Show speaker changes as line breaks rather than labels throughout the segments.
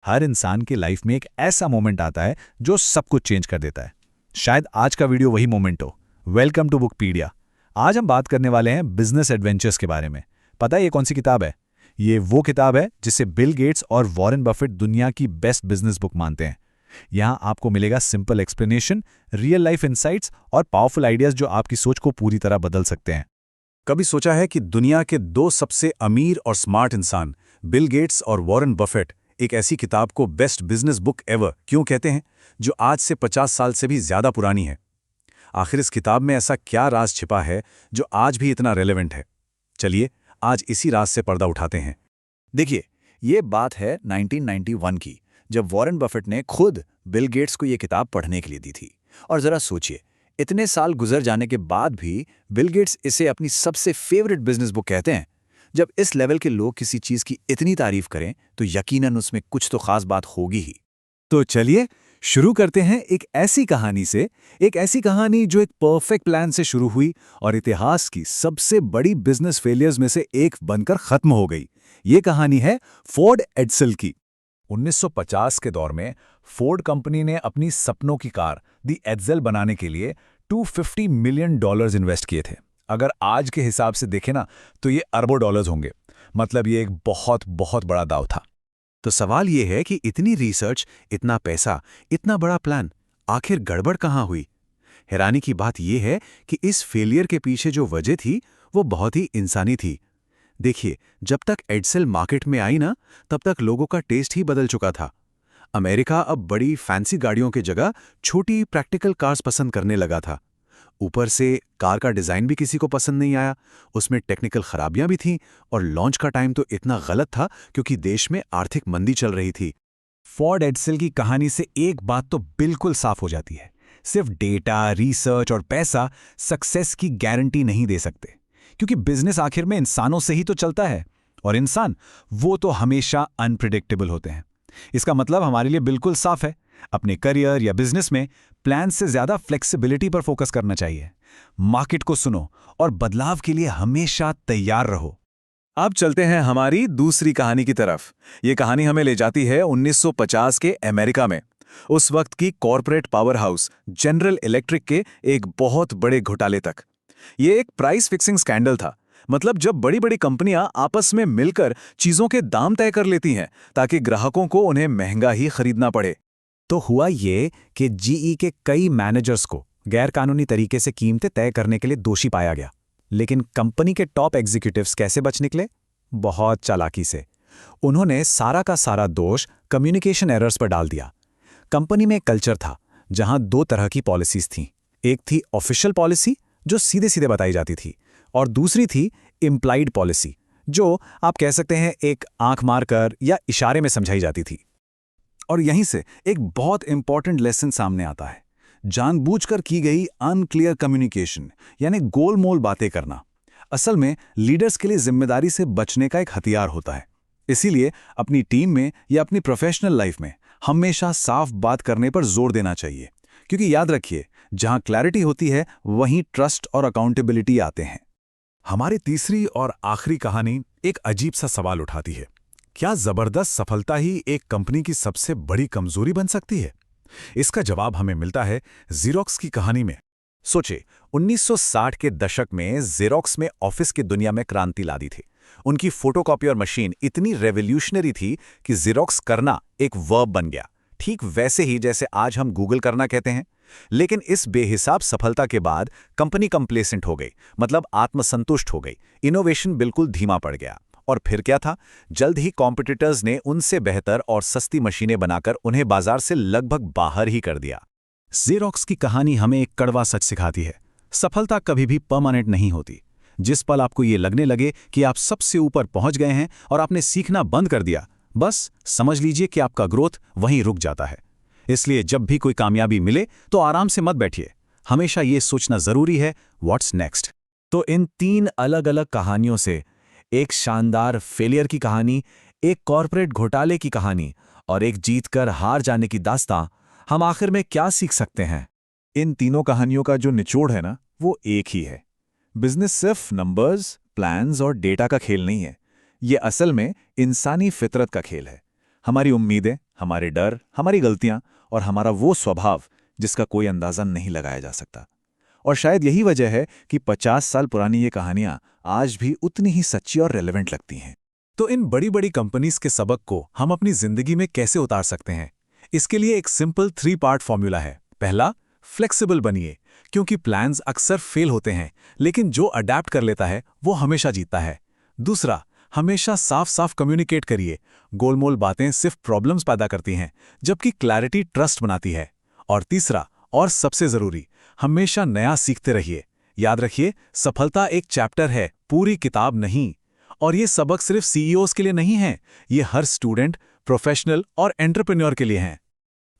हर इंसान की लाइफ में एक ऐसा मोमेंट आता है जो सब कुछ चेंज कर देता है। शायद आज का वीडियो वही मोमेंट हो। Welcome to Bookpedia. आज हम बात करने वाले हैं बिजनेस एडवेंचर्स के बारे में। पता है ये कौन सी किताब है? ये वो किताब है जिसे बिल गेट्स और वॉरेन बफेट दुनिया की बेस्ट बिजनेस बुक मानते हैं। यहाँ आपको मिलेगा simple explanation, real life insights और पावरफुल आइडियाज जो आपकी सोच को पूरी तरह बदल सकते हैं।
कभी सोचा है कि दुनिया के दो सबसे अमीर और स्मार्ट इंसान बिल गेट्स और वॉरेन बफेट एक ऐसी किताब को बेस्ट बिजनेस बुक एवर क्यों कहते हैं, जो आज से 50 साल से भी ज्यादा पुरानी है? आखिर इस किताब में ऐसा क्या राज छिपा है जो आज भी इतना रेलेवेंट है? चलिए आज इसी राज से पर्दा उठाते हैं।
देखिए, ये बात है 1991 की, जब वॉरेन बफेट ने खुद बिल गेट्स को ये किताब पढ़ने के लिए दी थी। और जरा सोचिए, इतने साल गुजर जाने के बाद भी बिल गेट्स इसे अपनी सबसे फेवरेट बिजनेस बुक कहते हैं। जब इस लेवल के लोग किसी चीज की इतनी तारीफ करें तो यकीनन उसमें कुछ तो खास बात होगी ही।
तो चलिए शुरू करते हैं एक ऐसी कहानी से, एक ऐसी कहानी जो एक परफेक्ट प्लान से शुरू हुई और इतिहास की सबसे बड़ी बिजनेस फेलियर्स में से एक बनकर खत्म हो गई। ये कहानी है फोर्ड एड्सल की।
1950 के दौर में फोर्ड कंपनी ने अपनी सपनों की कार दी एड्सल बनाने के लिए $250 मिलियन इन्वेस्ट किए थे। अगर आज के हिसाब से देखें ना, तो ये अरबों डॉलर्स होंगे। मतलब ये एक बहुत बहुत बड़ा दाव था।
तो सवाल ये है कि इतनी रिसर्च, इतना पैसा, इतना बड़ा प्लान, आखिर गड़बड़ कहाँ हुई? हैरानी की बात यह है कि इस फेलियर के पीछे जो वजह थी वो बहुत ही इंसानी थी। देखिए, जब तक एड्सल मार्केट में आई ना, तब तक लोगों का टेस्ट ही बदल चुका था। अमेरिका अब बड़ी फैंसी गाड़ियों की जगह छोटी प्रैक्टिकल कार्स पसंद करने लगा था। ऊपर से कार का डिज़ाइन भी किसी को पसंद नहीं आया, उसमें टेक्निकल खराबियां भी थीं और लॉन्च का टाइम तो इतना गलत था क्योंकि देश में आर्थिक मंदी चल रही थी।
फोर्ड एड्सल की कहानी से एक बात तो बिल्कुल साफ हो जाती है, सिर्फ डेटा, रिसर्च और पैसा सक्सेस की गारंटी नहीं दे सकते, क्योंकि बिजनेस आखिर में इंसानों से ही तो चलता है और इंसान वो तो हमेशा अनप्रिडिक्टेबल होते हैं। इसका मतलब हमारे लिए बिल्कुल साफ है, अपने करियर या बिजनेस में प्लान से ज्यादा फ्लेक्सिबिलिटी पर फोकस करना चाहिए। मार्केट को सुनो और बदलाव के लिए हमेशा तैयार रहो।
अब चलते हैं हमारी दूसरी कहानी की तरफ। ये कहानी हमें ले जाती है 1950 के अमेरिका में, उस वक्त की corporate power house general electric के एक बहुत बड़े घोटाले तक। ये एक प्राइस फिक्सिंग स्कैंडल था। मतलब जब बड़ी बड़ी कंपनियां आपस में मिलकर चीजों के दाम तय कर लेती हैं ताकि ग्राहकों को उन्हें महंगा ही खरीदना पड़े।
तो हुआ ये कि जीई के कई मैनेजर्स को गैरकानूनी तरीके से कीमतें तय करने के लिए दोषी पाया गया। लेकिन कंपनी के टॉप एग्जीक्यूटिव्स कैसे बच निकले? बहुत चालाकी से। उन्होंने सारा का सारा दोष कम्युनिकेशन एरर्स पर डाल दिया। कंपनी में एक कल्चर था जहां दो तरह की पॉलिसीज थीं। एक थी ऑफिशियल पॉलिसी, जो सीधे सीधे बताई जाती थी, और दूसरी थी इम्प्लाइड पॉलिसी, जो आप कह सकते हैं एक आंख मारकर या इशारे में समझाई जाती थी।
और यहीं से एक बहुत इंपॉर्टेंट लेसन सामने आता है। जानबूझकर की गई अनक्लियर कम्युनिकेशन, यानी गोलमोल बातें करना, असल में लीडर्स के लिए जिम्मेदारी से बचने का एक हथियार होता है। इसीलिए अपनी टीम में या अपनी प्रोफेशनल लाइफ में हमेशा साफ बात करने पर जोर देना चाहिए, क्योंकि याद रखिए, जहां क्लैरिटी होती है वहीं ट्रस्ट और अकाउंटेबिलिटी आते हैं।
हमारी तीसरी और आखिरी कहानी एक अजीब सा सवाल उठाती है। क्या जबरदस्त सफलता ही एक कंपनी की सबसे बड़ी कमजोरी बन सकती है? इसका जवाब हमें मिलता है ज़ेरॉक्स की कहानी में। सोचे, 1960 के दशक में ज़ेरॉक्स में ऑफिस की दुनिया में क्रांति ला दी थी। उनकी फोटोकॉपियर मशीन इतनी रेवोल्यूशनरी थी कि ज़ेरॉक्स करना एक वर्ब बन गया, ठीक वैसे ही जैसे आज हम गूगल करना कहते हैं। लेकिन इस बेहिसाब सफलता के बाद कंपनी कंप्लेसेंट हो गई, मतलब आत्मसंतुष्ट हो गई। इनोवेशन बिल्कुल धीमा पड़ गया। और फिर क्या था? जल्द ही कॉम्पिटिटर्स ने उनसे बेहतर और सस्ती मशीनें बनाकर उन्हें बाजार से लगभग बाहर ही कर दिया। ज़ेरॉक्स की कहानी हमें एक कड़वा सच सिखाती है, सफलता कभी भी परमानेंट नहीं होती। जिस पल आपको ये लगने लगे कि आप सबसे ऊपर पहुंच गए हैं और आपने सीखना बंद कर दिया, बस समझ लीजिए कि आपका ग्रोथ वहीं रुक जाता है। इसलिए जब भी कोई कामयाबी मिले तो आराम से मत बैठिए, हमेशा ये सोचना जरूरी है, व्हाट्स नेक्स्ट। तो इन तीन अलग अलग कहानियों से, एक शानदार फेलियर की कहानी, एक कॉर्पोरेट घोटाले की कहानी और एक जीतकर हार जाने की दास्तां, हम आखिर में क्या सीख सकते हैं?
इन तीनों कहानियों का जो निचोड़ है ना, वो एक ही है। बिजनेस सिर्फ नंबर्स, प्लान्स और डेटा का खेल नहीं है। ये असल में इंसानी फितरत का खेल है। हमारी उम्मीदें,
हमारे डर, हमारी गलतियां और हमारा वो स्वभाव जिसका कोई अंदाजा नहीं लगाया जा सकता। और शायद यही वजह है कि 50 साल पुरानी ये कहानियां आज भी उतनी ही सच्ची और रेलेवेंट लगती हैं।
तो इन बड़ी बड़ी कंपनीज के सबक को हम अपनी जिंदगी में कैसे उतार सकते हैं? इसके लिए एक सिंपल 3 पार्ट फॉर्मूला है। पहला, फ्लेक्सिबल बनिए, क्योंकि प्लान्स अक्सर फेल होते हैं, लेकिन जो अडैप्ट कर लेता है वो हमेशा जीतता है। दूसरा, हमेशा साफ साफ कम्युनिकेट करिए। गोलमोल बातें सिर्फ प्रॉब्लम्स पैदा करती हैं, जबकि क्लैरिटी ट्रस्ट बनाती है। और तीसरा, और सबसे जरूरी, हमेशा नया सीखते रहिए। याद रखिए, सफलता एक चैप्टर है, पूरी किताब नहीं। और ये सबक सिर्फ सीईओज के लिए नहीं है, ये हर स्टूडेंट, प्रोफेशनल और एंटरप्रेन्योर के लिए हैं।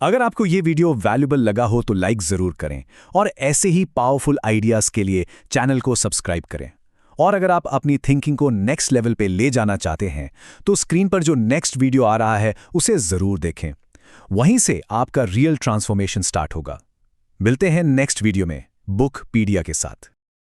अगर आपको ये वीडियो वैल्यूबल लगा हो तो लाइक जरूर करें और ऐसे ही पावरफुल आइडियाज के लिए चैनल को सब्सक्राइब करें। और अगर आप अपनी थिंकिंग को नेक्स्ट लेवल पे ले जाना चाहते हैं तो स्क्रीन पर जो नेक्स्ट वीडियो आ रहा है उसे जरूर देखें। वहीं से आपका रियल ट्रांसफॉर्मेशन स्टार्ट होगा। मिलते हैं नेक्स्ट वीडियो में बुकपीडिया के साथ।